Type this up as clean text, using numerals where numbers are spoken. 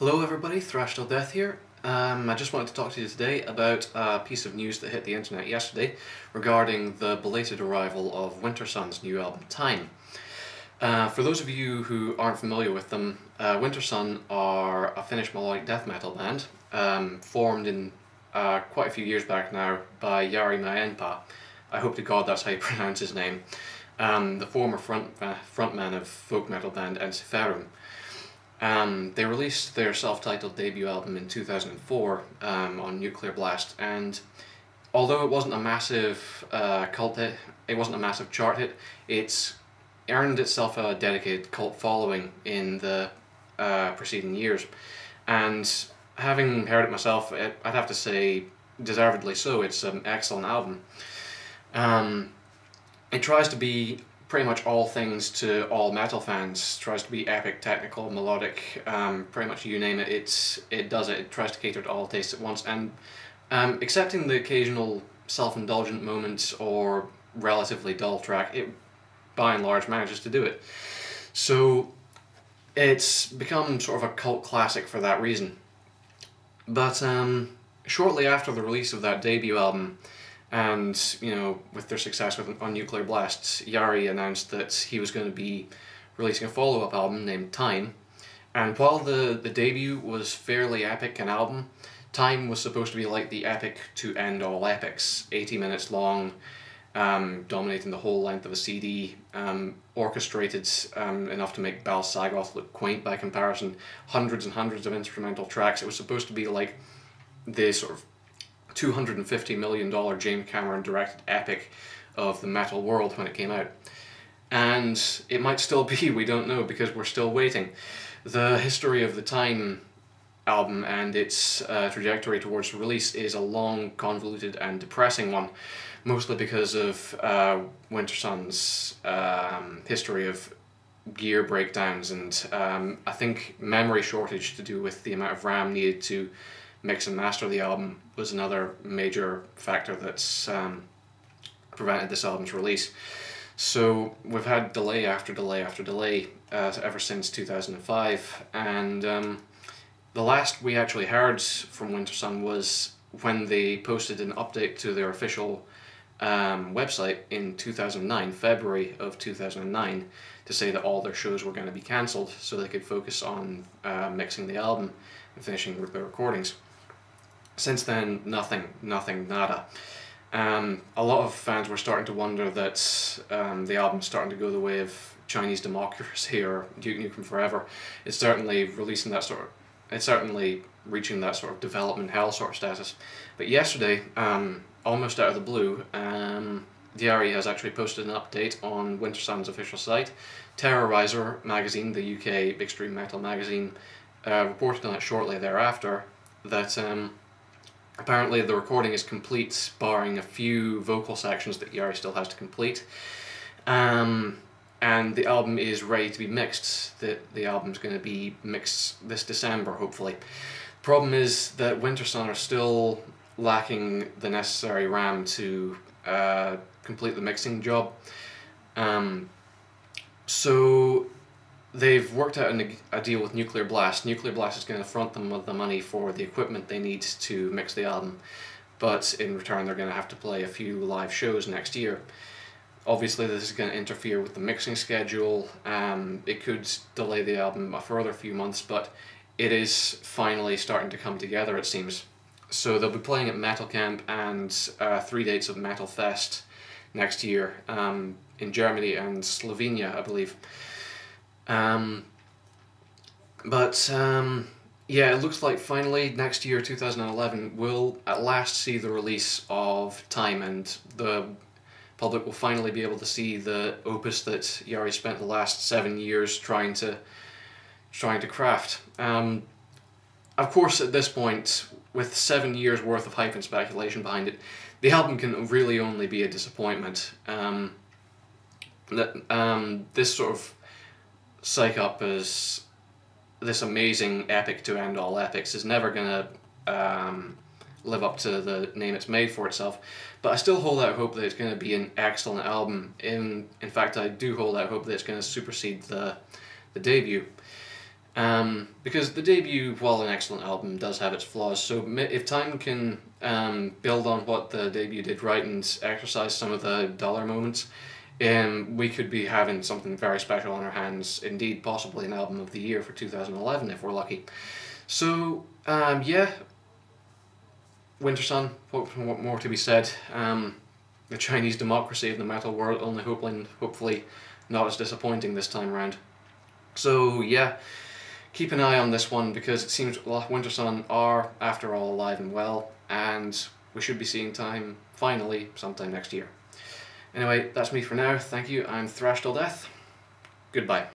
Hello everybody, Thrash Till Death here. I just wanted to talk to you today about a piece of news that hit the internet yesterday regarding the belated arrival of Wintersun's new album, Time. For those of you who aren't familiar with them, Wintersun are a Finnish melodic death metal band, formed in quite a few years back now by Jari Mäenpää. I hope to God that's how you pronounce his name. The former frontman of folk metal band Ensiferum. They released their self-titled debut album in 2004 on Nuclear Blast, and although it wasn't a massive cult hit, it wasn't a massive chart hit, it's earned itself a dedicated cult following in the preceding years. And having heard it myself, I'd have to say deservedly so. It's an excellent album. It tries to be pretty much all things to all metal fans. Tries to be epic, technical, melodic, pretty much you name it, it does it. It tries to cater to all tastes at once, and excepting the occasional self-indulgent moments or relatively dull track, it by and large manages to do it. So it's become sort of a cult classic for that reason. But shortly after the release of that debut album, and, you know, with their success on Nuclear Blast, Jari announced that he was going to be releasing a follow-up album named Time. And while the debut was fairly epic an album, Time was supposed to be like the epic to end all epics, 80 minutes long, dominating the whole length of a CD, orchestrated enough to make Bal Sagoth look quaint by comparison, hundreds and hundreds of instrumental tracks. It was supposed to be like the sort of $250 million James Cameron directed epic of the metal world when it came out. And it might still be, we don't know, because we're still waiting. The history of the Time album and its trajectory towards release is a long, convoluted and depressing one, mostly because of Wintersun's history of gear breakdowns and I think memory shortage to do with the amount of RAM needed to mix and master the album was another major factor that's prevented this album's release. So we've had delay after delay after delay ever since 2005, and the last we actually heard from Wintersun was when they posted an update to their official website in 2009, February of 2009, to say that all their shows were going to be cancelled so they could focus on mixing the album and finishing the recordings. Since then, nothing, nada. A lot of fans were starting to wonder that the album's starting to go the way of Chinese Democracy or Duke Nukem Forever. It's certainly reaching that sort of development hell sort of status. But yesterday, almost out of the blue, Jari has actually posted an update on Wintersun's official site. Terrorizer magazine, the UK extreme metal magazine, reported on it shortly thereafter that apparently the recording is complete, barring a few vocal sections that Jari still has to complete. And the album is ready to be mixed. The album's going to be mixed this December, hopefully. The problem is that Wintersun are still lacking the necessary RAM to complete the mixing job. So they've worked out a deal with Nuclear Blast. Nuclear Blast is going to front them with the money for the equipment they need to mix the album, but in return they're going to have to play a few live shows next year. Obviously this is going to interfere with the mixing schedule. It could delay the album a further few months, but it is finally starting to come together, it seems. So they'll be playing at Metal Camp and 3 dates of Metal Fest next year in Germany and Slovenia, I believe. Yeah, it looks like finally next year, 2011, will at last see the release of Time, and the public will finally be able to see the opus that Jari spent the last 7 years trying to craft. Of course, at this point, with 7 years worth of hype and speculation behind it, the album can really only be a disappointment. This sort of psych up as this amazing epic to end all epics is never going to live up to the name it's made for itself, but I still hold out hope that it's going to be an excellent album. In fact, I do hold out hope that it's going to supersede the debut. Because the debut, while an excellent album, does have its flaws. So if time can build on what the debut did right and exercise some of the duller moments, we could be having something very special on our hands. Indeed, possibly an album of the year for 2011 if we're lucky. So yeah, Wintersun. What more to be said? The Chinese democracy of the metal world, only hopefully not as disappointing this time around. So yeah, keep an eye on this one because it seems Wintersun are, after all, alive and well, and we should be seeing time finally sometime next year. Anyway, that's me for now. Thank you. I'm Thrashed Till Death. Goodbye.